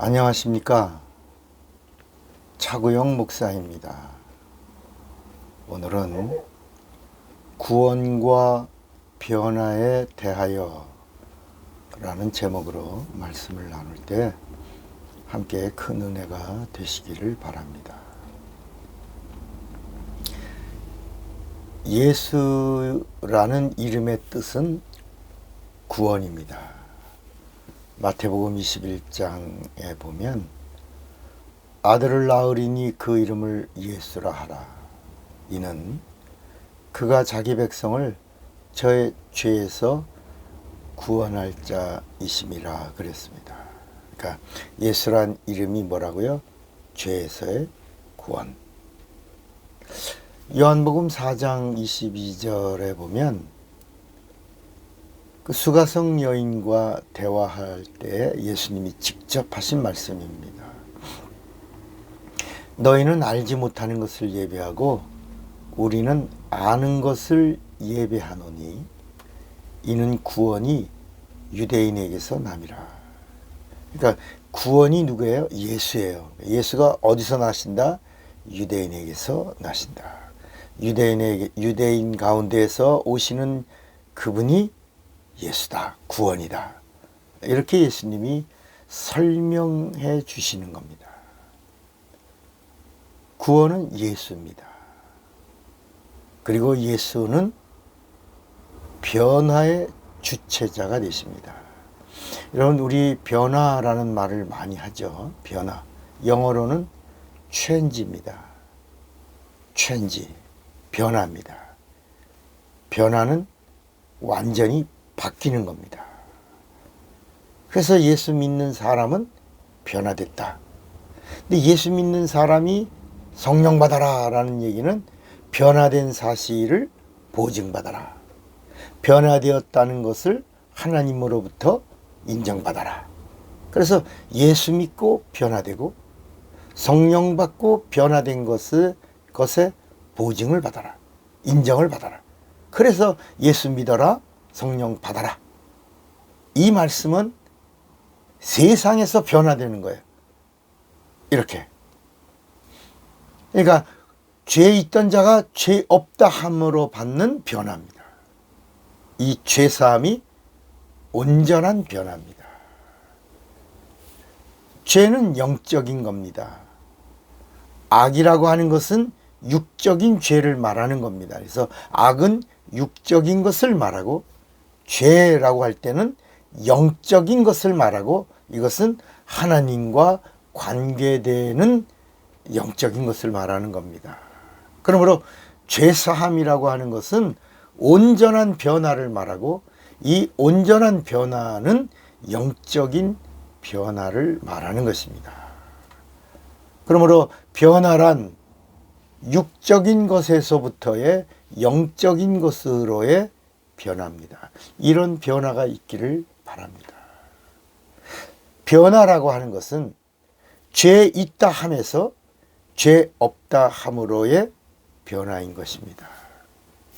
안녕하십니까. 차구영 목사입니다. 오늘은 구원과 변화에 대하여 라는 제목으로 말씀을 나눌 때 함께 큰 은혜가 되시기를 바랍니다. 예수라는 이름의 뜻은 구원입니다. 마태복음 21장에 보면 아들을 낳으리니 그 이름을 예수라 하라. 이는 그가 자기 백성을 저의 죄에서 구원할 자이심이라 그랬습니다. 그러니까 예수란 이름이 뭐라고요? 죄에서의 구원. 요한복음 4장 22절에 보면 그 수가성 여인과 대화할 때 예수님이 직접 하신 말씀입니다. 너희는 알지 못하는 것을 예배하고 우리는 아는 것을 예배하노니 이는 구원이 유대인에게서 남이라. 그러니까 구원이 누구예요? 예수예요. 예수가 어디서 나신다? 유대인에게서 나신다. 유대인 가운데에서 오시는 그분이 예수다, 구원이다. 이렇게 예수님이 설명해 주시는 겁니다. 구원은 예수입니다. 그리고 예수는 변화의 주체자가 되십니다. 여러분, 우리 변화라는 말을 많이 하죠. 변화. 영어로는 change입니다. change, 변화입니다. 변화는 완전히 바뀌는 겁니다. 그래서 예수 믿는 사람은 변화됐다. 근데 예수 믿는 사람이 성령 받아라 라는 얘기는 변화된 사실을 보증받아라. 변화되었다는 것을 하나님으로부터 인정받아라. 그래서 예수 믿고 변화되고 성령 받고 변화된 것에 보증을 받아라. 인정을 받아라. 그래서 예수 믿어라. 성령 받아라. 이 말씀은 세상에서 변화되는 거예요. 이렇게. 그러니까 죄 있던 자가 죄 없다 함으로 받는 변화입니다. 이 죄사함이 온전한 변화입니다. 죄는 영적인 겁니다. 악이라고 하는 것은 육적인 죄를 말하는 겁니다. 그래서 악은 육적인 것을 말하고 죄라고 할 때는 영적인 것을 말하고 이것은 하나님과 관계되는 영적인 것을 말하는 겁니다. 그러므로 죄사함이라고 하는 것은 온전한 변화를 말하고 이 온전한 변화는 영적인 변화를 말하는 것입니다. 그러므로 변화란 육적인 것에서부터의 영적인 것으로의 변화입니다. 이런 변화가 있기를 바랍니다. 변화라고 하는 것은 죄 있다 함에서 죄 없다 함으로의 변화인 것입니다.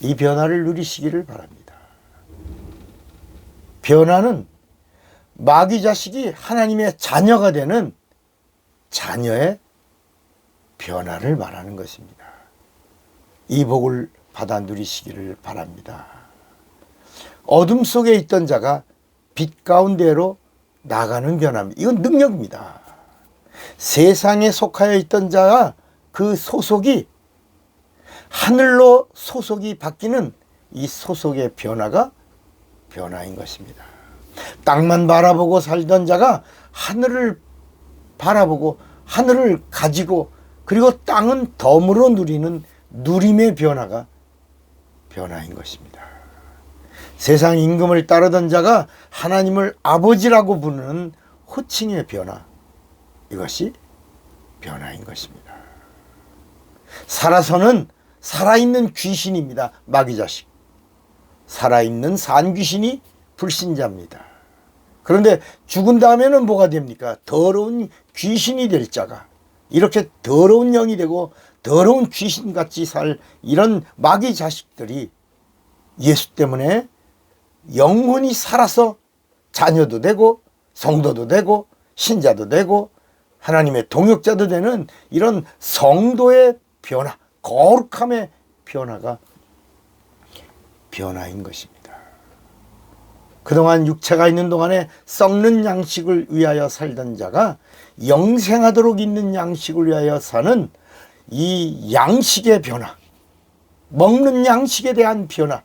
이 변화를 누리시기를 바랍니다. 변화는 마귀 자식이 하나님의 자녀가 되는 자녀의 변화를 말하는 것입니다. 이 복을 받아 누리시기를 바랍니다. 어둠 속에 있던 자가 빛 가운데로 나가는 변화입니다. 이건 능력입니다. 세상에 속하여 있던 자가 그 소속이 하늘로 소속이 바뀌는 이 소속의 변화가 변화인 것입니다. 땅만 바라보고 살던 자가 하늘을 바라보고 하늘을 가지고 그리고 땅은 덤으로 누리는 누림의 변화가 변화인 것입니다. 세상 임금을 따르던 자가 하나님을 아버지라고 부르는 호칭의 변화, 이것이 변화인 것입니다. 살아서는 살아있는 귀신입니다. 마귀 자식. 살아있는 산귀신이 불신자입니다. 그런데 죽은 다음에는 뭐가 됩니까? 더러운 귀신이 될 자가, 이렇게 더러운 영이 되고 더러운 귀신같이 살 이런 마귀 자식들이 예수 때문에 영혼이 살아서 자녀도 되고 성도도 되고 신자도 되고 하나님의 동역자도 되는 이런 성도의 변화, 거룩함의 변화인 것입니다. 그동안 육체가 있는 동안에 썩는 양식을 위하여 살던 자가 영생하도록 있는 양식을 위하여 사는 이 양식의 변화, 먹는 양식에 대한 변화,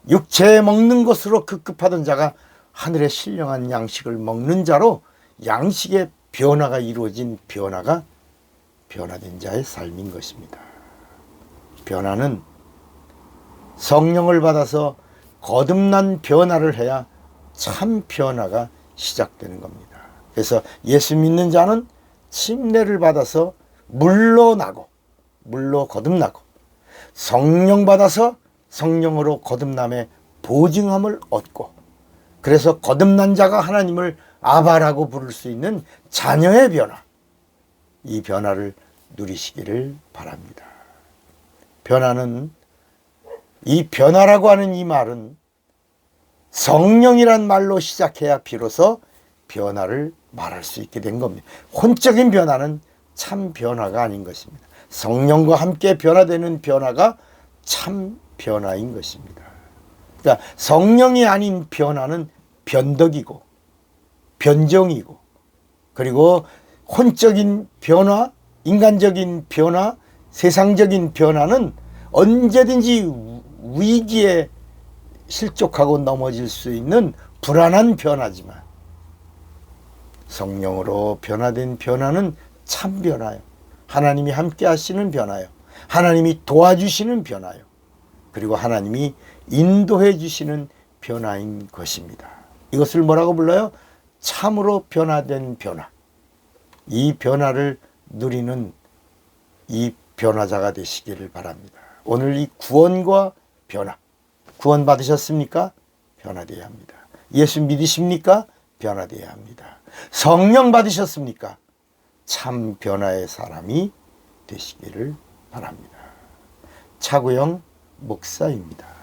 육체에 먹는 것으로 급급하던 자가 하늘의 신령한 양식을 먹는 자로 양식의 변화가 이루어진 변화가 변화된 자의 삶인 것입니다. 변화는 성령을 받아서 거듭난 변화를 해야 참 변화가 시작되는 겁니다. 그래서 예수 믿는 자는 침례를 받아서 물로 거듭나고 성령 받아서 성령으로 거듭남의 보증함을 얻고, 그래서 거듭난 자가 하나님을 아바라고 부를 수 있는 자녀의 변화, 이 변화를 누리시기를 바랍니다. 변화는, 이 변화라고 하는 이 말은 성령이란 말로 시작해야 비로소 변화를 말할 수 있게 된 겁니다. 혼적인 변화는 참 변화가 아닌 것입니다. 성령과 함께 변화되는 변화가 참 변화인 것입니다. 그러니까 성령이 아닌 변화는 변덕이고 변정이고, 그리고 혼적인 변화, 인간적인 변화, 세상적인 변화는 언제든지 위기에 실족하고 넘어질 수 있는 불안한 변화지만, 성령으로 변화된 변화는 참 변화요. 하나님이 함께 하시는 변화요. 하나님이 도와주시는 변화요. 그리고 하나님이 인도해 주시는 변화인 것입니다. 이것을 뭐라고 불러요? 참으로 변화된 변화. 이 변화를 누리는 이 변화자가 되시기를 바랍니다. 오늘 이 구원과 변화, 구원 받으셨습니까? 변화되어야 합니다. 예수 믿으십니까? 변화되어야 합니다. 성령 받으셨습니까? 참 변화의 사람이 되시기를 바랍니다. 차구영 목사입니다.